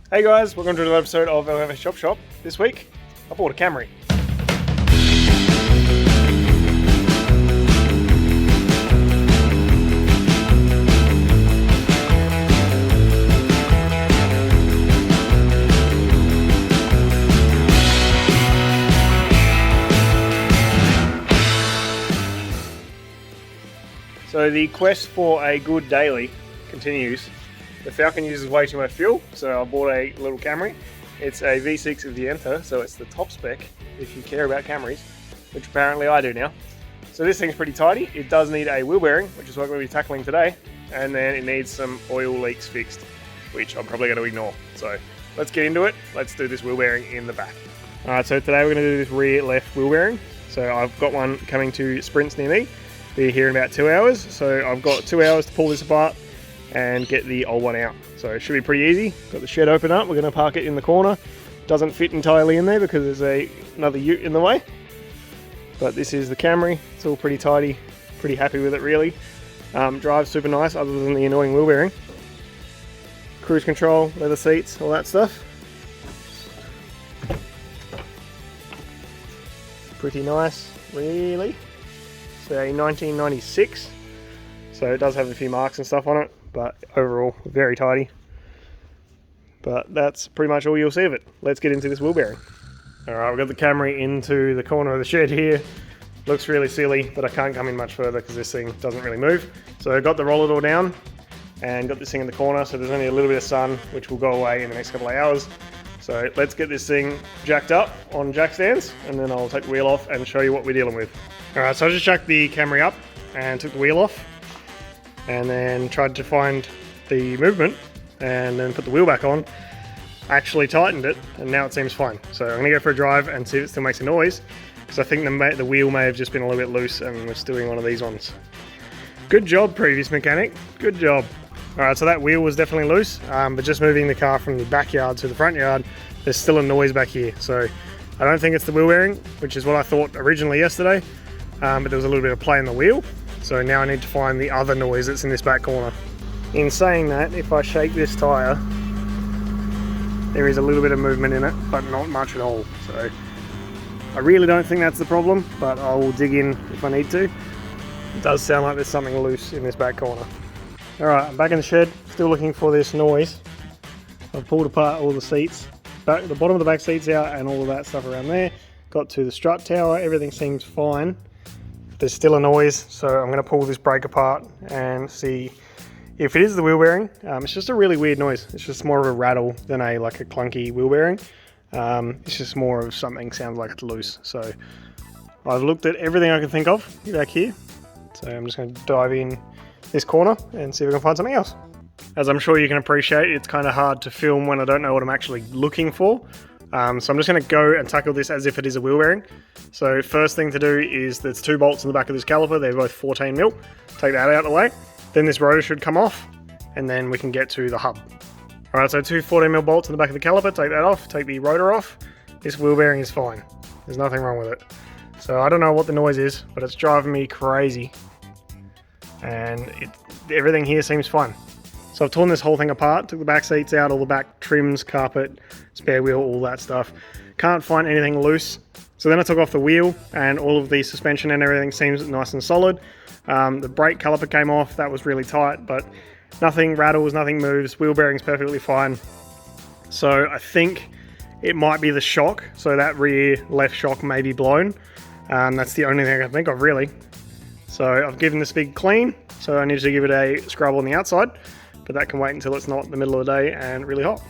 Hey guys, welcome to another episode of LFS Chop Shop. This week, I bought a Camry. So the quest for a good daily continues. The Falcon uses way too much fuel, so I bought a little Camry. It's a V6 of the Enter, so it's the top spec if you care about Camrys, which apparently I do now. So this thing's pretty tidy. It does need a wheel bearing, which is what we're going to be tackling today, and then it needs some oil leaks fixed, which I'm probably going to ignore. So let's get into it. Let's do this wheel bearing in the back. Alright, so today we're going to do this rear left wheel bearing. So I've got one coming to sprints near me. Be here in about 2 hours, so I've got 2 hours to pull this apart and get the old one out. So it should be pretty easy. Got the shed open up, we're going to park it in the corner. Doesn't fit entirely in there because there's another ute in the way. But this is the Camry, it's all pretty tidy, pretty happy with it really. Drives super nice other than the annoying wheel bearing. Cruise control, leather seats, all that stuff. Pretty nice, really. It's a 1996, so it does have a few marks and stuff on it, but overall very tidy. But that's pretty much all you'll see of it. Let's get into this wheel bearing. Alright, we've got the Camry into the corner of the shed here. Looks really silly, but I can't come in much further because this thing doesn't really move. So I got the roller door down and got this thing in the corner, so there's only a little bit of sun, which will go away in the next couple of hours. So let's get this thing jacked up on jack stands, and then I'll take the wheel off and show you what we're dealing with. Alright, so I just jacked the Camry up and took the wheel off, and then tried to find the movement, and then put the wheel back on. Actually tightened it, and now it seems fine. So I'm going to go for a drive and see if it still makes a noise, because I think the wheel may have just been a little bit loose and we're still doing one of these ones. Good job, previous mechanic. Good job. Alright, so that wheel was definitely loose, but just moving the car from the backyard to the front yard, there's still a noise back here. So I don't think it's the wheel bearing, which is what I thought originally yesterday, but there was a little bit of play in the wheel. So now I need to find the other noise that's in this back corner. In saying that, if I shake this tyre, there is a little bit of movement in it, but not much at all. So I really don't think that's the problem, but I will dig in if I need to. It does sound like there's something loose in this back corner. Alright, I'm back in the shed, still looking for this noise. I've pulled apart all the seats, the bottom of the back seats out and all of that stuff around there. Got to the strut tower, everything seems fine. There's still a noise, so I'm going to pull this brake apart and see if it is the wheel bearing. It's just a really weird noise. It's just more of a rattle than a clunky wheel bearing. It's just more of something sounds like it's loose. So I've looked at everything I can think of back here. So I'm just going to dive in this corner and see if we can find something else. As I'm sure you can appreciate, it's kind of hard to film when I don't know what I'm actually looking for. So I'm just going to go and tackle this as if it is a wheel bearing. So first thing to do is there's 2 bolts in the back of this caliper. They're both 14mm. Take that out of the way. Then this rotor should come off, and then we can get to the hub. Alright, so 2 14mm bolts in the back of the caliper. Take that off. Take the rotor off. This wheel bearing is fine. There's nothing wrong with it. So I don't know what the noise is, but it's driving me crazy. And everything here seems fine. So I've torn this whole thing apart, took the back seats out, all the back trims, carpet, spare wheel, all that stuff. Can't find anything loose. So then I took off the wheel, and all of the suspension and everything seems nice and solid. The brake caliper came off, that was really tight, but nothing rattles, nothing moves, wheel bearing's perfectly fine. So I think it might be the shock, so that rear left shock may be blown. That's the only thing I can think of really. So I've given this big clean, so I need to give it a scrub on the outside, but that can wait until it's not the middle of the day and really hot.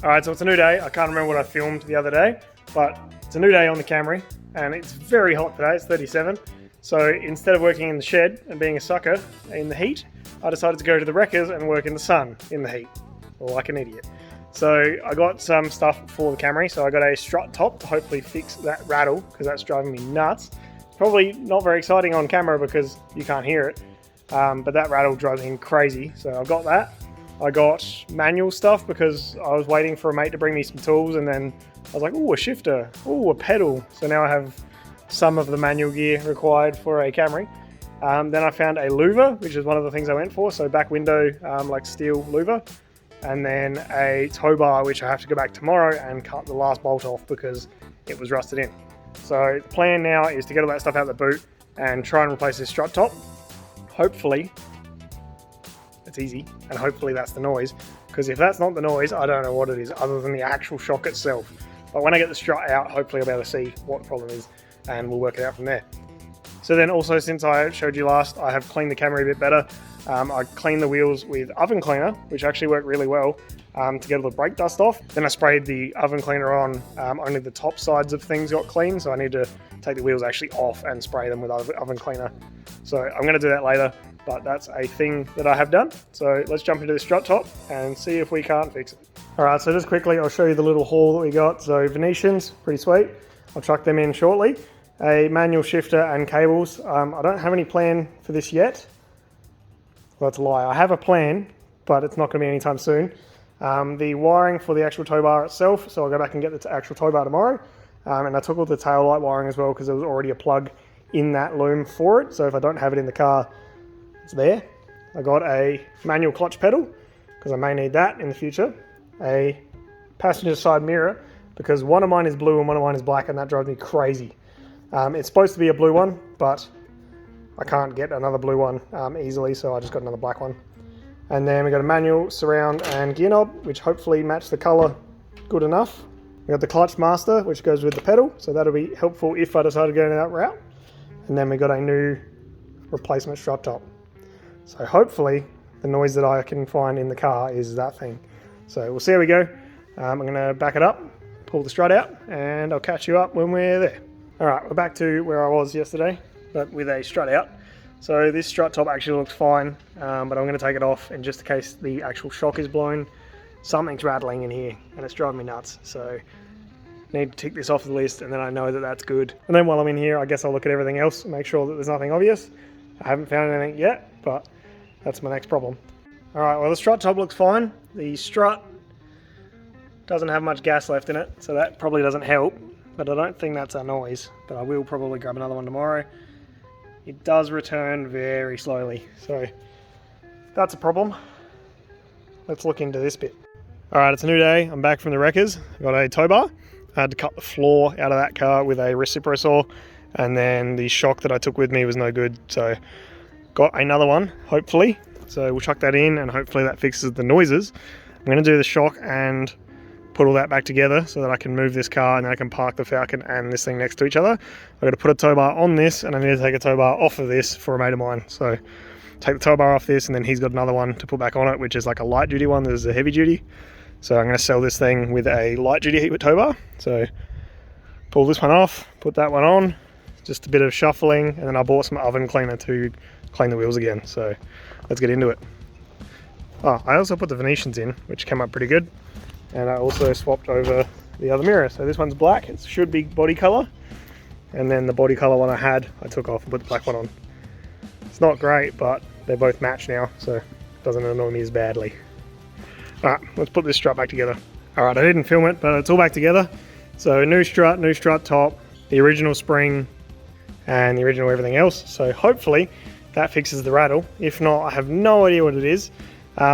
Alright, so it's a new day. I can't remember what I filmed the other day, but it's a new day on the Camry, and it's very hot today, it's 37. So instead of working in the shed and being a sucker in the heat, I decided to go to the wreckers and work in the sun in the heat, like an idiot. So I got some stuff for the Camry, so I got a strut top to hopefully fix that rattle, because that's driving me nuts. Probably not very exciting on camera because you can't hear it, but that rattle drives me crazy, so I got that. I got manual stuff because I was waiting for a mate to bring me some tools, and then I was like, oh, a shifter, oh, a pedal. So now I have some of the manual gear required for a Camry. Then I found a louver, which is one of the things I went for. So back window, like steel louver. and then a tow bar which I have to go back tomorrow and cut the last bolt off because it was rusted in. So the plan now is to get all that stuff out of the boot and try and replace this strut top. Hopefully it's easy, and hopefully that's the noise, because if that's not the noise, I don't know what it is other than the actual shock itself. But when I get the strut out, hopefully I'll be able to see what the problem is and we'll work it out from there. So then also, since I showed you last, I have cleaned the Camry a bit better. I cleaned the wheels with oven cleaner, which actually worked really well to get all the brake dust off. Then I sprayed the oven cleaner on, only the top sides of things got clean, so I need to take the wheels actually off and spray them with oven cleaner. So I'm going to do that later, but that's a thing that I have done. So let's jump into the strut top and see if we can't fix it. Alright, so just quickly I'll show you the little haul that we got. So Venetians, pretty sweet. I'll chuck them in shortly. A manual shifter and cables. I don't have any plan for this yet. Well, that's a lie. I have a plan, but it's not going to be anytime soon. The wiring for the actual tow bar itself, so I'll go back and get the actual tow bar tomorrow. And I took all the tail light wiring as well because there was already a plug in that loom for it. So if I don't have it in the car, it's there. I got a manual clutch pedal because I may need that in the future. A passenger side mirror because one of mine is blue and one of mine is black, and that drives me crazy. It's supposed to be a blue one, but I can't get another blue one easily, so I just got another black one. And then we got a manual surround and gear knob, which hopefully match the color good enough. We got the clutch master, which goes with the pedal, so that'll be helpful if I decide to go that route. And then we got a new replacement strut top. So hopefully the noise that I can find in the car is that thing. So we'll see how we go. I'm gonna back it up, pull the strut out, and I'll catch you up when we're there. Alright, we're back to where I was yesterday, but with a strut out. So this strut top actually looks fine, but I'm going to take it off, and just in case the actual shock is blown, something's rattling in here and it's driving me nuts. So need to tick this off the list, and then I know that that's good. And then while I'm in here, I guess I'll look at everything else and make sure that there's nothing obvious. I haven't found anything yet, but that's my next problem. Alright, well the strut top looks fine. The strut doesn't have much gas left in it, so that probably doesn't help. But I don't think that's a noise, but I will probably grab another one tomorrow. It does return very slowly, so that's a problem. Let's look into this bit. Alright, it's a new day. I'm back from the wreckers. I've got a tow bar. I had to cut the floor out of that car with a Recipro saw, and then the shock that I took with me was no good, so got another one, hopefully. So we'll chuck that in, and hopefully that fixes the noises. I'm going to do the shock and put all that back together so that I can move this car and then I can park the Falcon and this thing next to each other. I've got to put a tow bar on this, and I need to take a tow bar off of this for a mate of mine. So take the tow bar off this, and then he's got another one to put back on it, which is like a light duty one. This is a heavy duty. So I'm going to sell this thing with a light duty heat tow bar. So pull this one off, put that one on, just a bit of shuffling, and then I bought some oven cleaner to clean the wheels again. So let's get into it. Oh, I also put the Venetians in, which came up pretty good. And I also swapped over the other mirror. So this one's black, it should be body color. And then the body color one I had, I took off and put the black one on. It's not great, but they both match now, so it doesn't annoy me as badly. Alright, let's put this strut back together. Alright, I didn't film it, but it's all back together. So new strut top, the original spring, and the original everything else. So hopefully that fixes the rattle. If not, I have no idea what it is.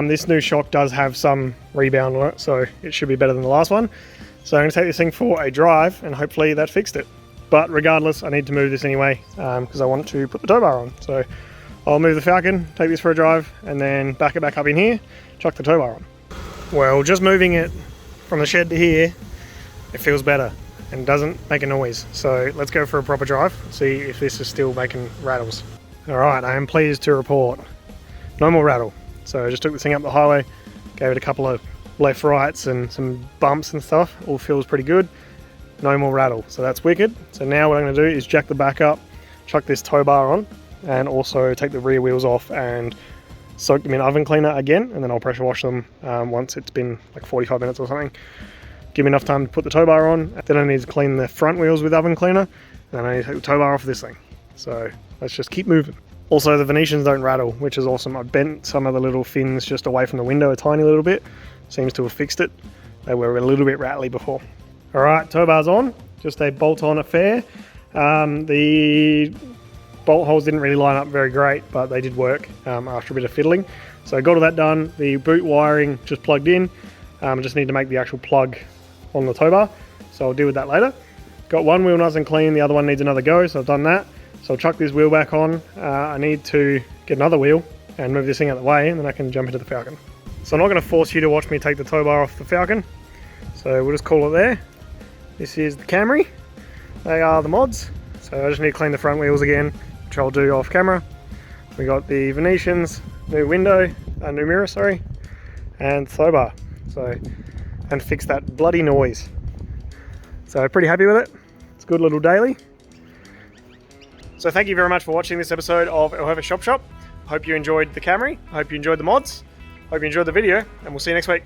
This new shock does have some rebound on it, so it should be better than the last one. So I'm going to take this thing for a drive, and hopefully that fixed it. But regardless, I need to move this anyway, because I want to put the tow bar on. So I'll move the Falcon, take this for a drive, and then back it back up in here, chuck the tow bar on. Well, just moving it from the shed to here, it feels better and doesn't make a noise. So let's go for a proper drive, see if this is still making rattles. Alright, I am pleased to report no more rattle. So I just took this thing up the highway, gave it a couple of left rights and some bumps and stuff. All feels pretty good. No more rattle, so that's wicked. So now what I'm going to do is jack the back up, chuck this tow bar on, and also take the rear wheels off and soak them in oven cleaner again, and then I'll pressure wash them once it's been like 45 minutes or something. Give me enough time to put the tow bar on. Then I need to clean the front wheels with oven cleaner, and then I need to take the tow bar off of this thing. So let's just keep moving. Also, the Venetians don't rattle, which is awesome. I bent some of the little fins just away from the window a tiny little bit. Seems to have fixed it. They were a little bit rattly before. Alright, tow bar's on. Just a bolt-on affair. The bolt holes didn't really line up very great, but they did work after a bit of fiddling. So got all that done. The boot wiring just plugged in. I just need to make the actual plug on the tow bar, so I'll deal with that later. Got one wheel nice and clean, the other one needs another go, so I've done that. So I'll chuck this wheel back on. I need to get another wheel and move this thing out of the way, and then I can jump into the Falcon. So I'm not going to force you to watch me take the tow bar off the Falcon, so we'll just call it there. This is the Camry. They are the mods, so I just need to clean the front wheels again, which I'll do off camera. We got the Venetians, new window, new mirror, sorry, and tow bar. So, and fix that bloody noise. So pretty happy with it. It's a good little daily. So thank you very much for watching this episode of Elhoever Shop Shop. Hope you enjoyed the Camry. Hope you enjoyed the mods. Hope you enjoyed the video, and we'll see you next week.